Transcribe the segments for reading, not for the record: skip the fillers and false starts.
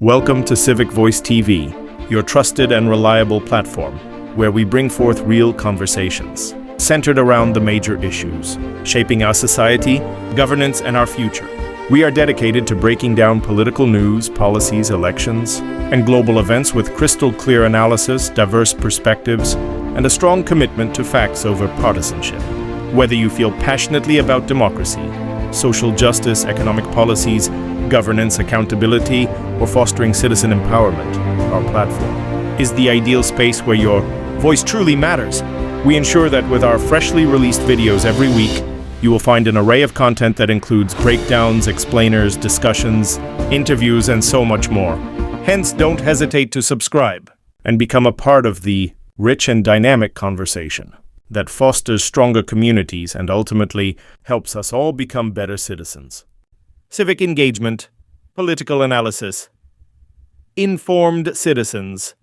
Welcome to Civic Voice TV, your trusted and reliable platform, where we bring forth real conversations, centered around the major issues, shaping our society, governance, and our future. We are dedicated to breaking down political news, policies, elections, and global events with crystal clear analysis, diverse perspectives, and a strong commitment to facts over partisanship. Whether you feel passionately about democracy, social justice, economic policies, governance, accountability, or fostering citizen empowerment, our platform is the ideal space where your voice truly matters. We ensure that with our freshly released videos every week, you will find an array of content that includes breakdowns, explainers, discussions, interviews, and so much more. Hence, don't hesitate to subscribe and become a part of the rich and dynamic conversation that fosters stronger communities and ultimately helps us all become better citizens. Civic engagement, political analysis, informed citizens.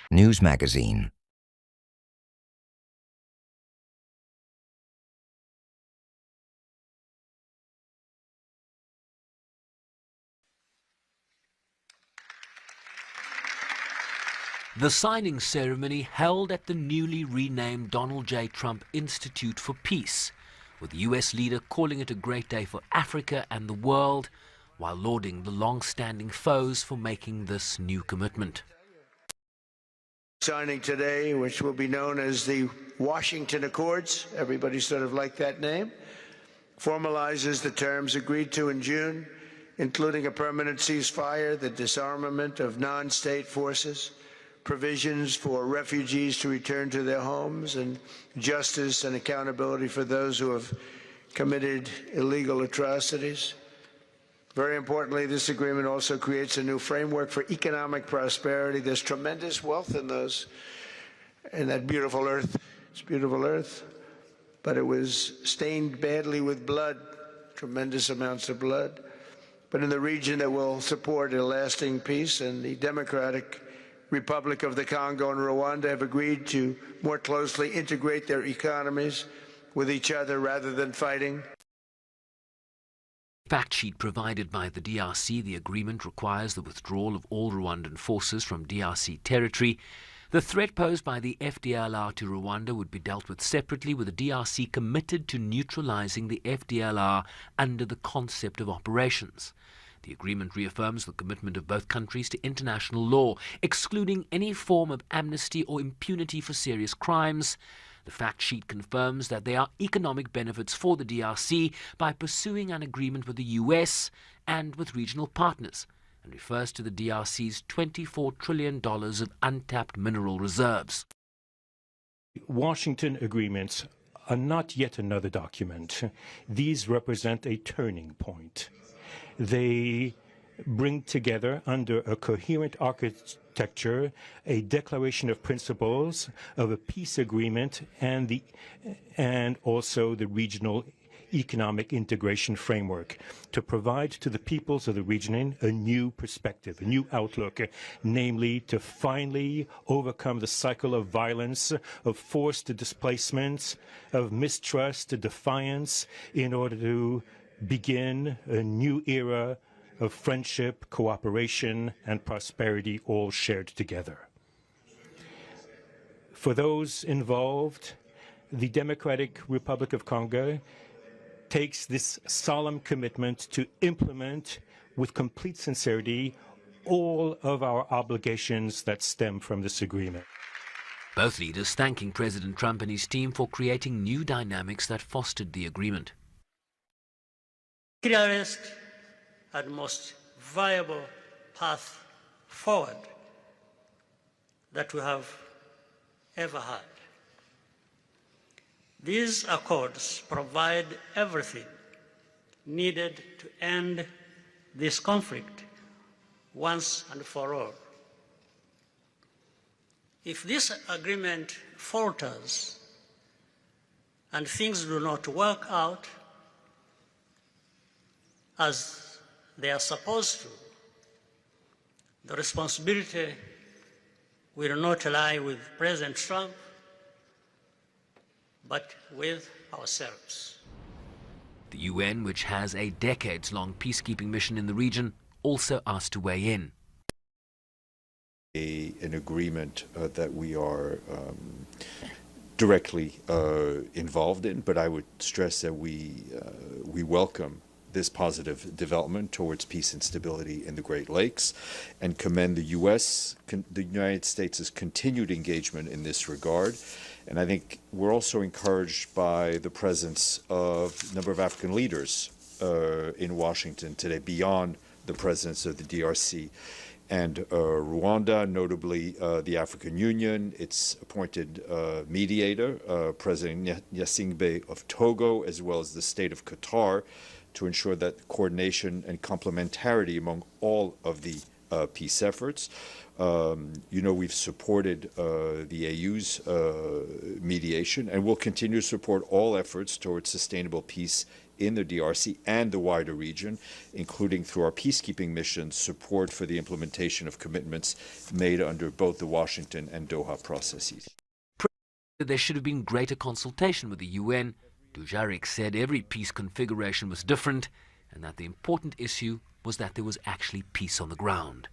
News Magazine. The signing ceremony held at the newly renamed Donald J. Trump Institute for Peace, with the US leader calling it a great day for Africa and the world, while lauding the long-standing foes for making this new commitment. Signing today, which will be known as the Washington Accords, everybody sort of liked that name, formalizes the terms agreed to in June, including a permanent ceasefire, the disarmament of non-state forces, provisions for refugees to return to their homes, and justice and accountability for those who have committed illegal atrocities. Very importantly, this agreement also creates a new framework for economic prosperity. There's tremendous wealth in that beautiful earth. It's beautiful earth, but it was stained badly with blood, tremendous amounts of blood. But in the region that will support a lasting peace, and the Democratic Republic of the Congo and Rwanda have agreed to more closely integrate their economies with each other rather than fighting. Fact sheet provided by the DRC, the agreement requires the withdrawal of all Rwandan forces from DRC territory. The threat posed by the FDLR to Rwanda would be dealt with separately, with the DRC committed to neutralizing the FDLR under the concept of operations. The agreement reaffirms the commitment of both countries to international law, excluding any form of amnesty or impunity for serious crimes. The fact sheet confirms that there are economic benefits for the DRC by pursuing an agreement with the US and with regional partners, and refers to the DRC's $24 trillion of untapped mineral reserves. Washington agreements are not yet another document. These represent a turning point. They bring together, under a coherent architecture, a declaration of principles of a peace agreement and also the regional economic integration framework to provide to the peoples of the region a new perspective, a new outlook, namely to finally overcome the cycle of violence, of forced displacements, of mistrust, defiance, in order to begin a new era of friendship, cooperation, and prosperity, all shared together. For those involved, the Democratic Republic of Congo takes this solemn commitment to implement with complete sincerity all of our obligations that stem from this agreement. Both leaders thanking President Trump and his team for creating new dynamics that fostered the agreement. Clearest and most viable path forward that we have ever had. These accords provide everything needed to end this conflict once and for all. If this agreement falters and things do not work out as they are supposed to, the responsibility will not lie with President Trump, but with ourselves. The UN, which has a decades-long peacekeeping mission in the region, also asked to weigh in. An agreement that we are directly involved in, but I would stress that we welcome this positive development towards peace and stability in the Great Lakes, and commend the United States' continued engagement in this regard. And I think we're also encouraged by the presence of a number of African leaders in Washington today, beyond the presence of the DRC and Rwanda, notably the African Union, its appointed mediator, President Gnassingbé of Togo, as well as the state of Qatar, to ensure that coordination and complementarity among all of the peace efforts. We've supported the AU's mediation, and will continue to support all efforts towards sustainable peace in the DRC and the wider region, including through our peacekeeping missions, support for the implementation of commitments made under both the Washington and Doha processes. There should have been greater consultation with the UN. Dujarric said every peace configuration was different, and that the important issue was that there was actually peace on the ground.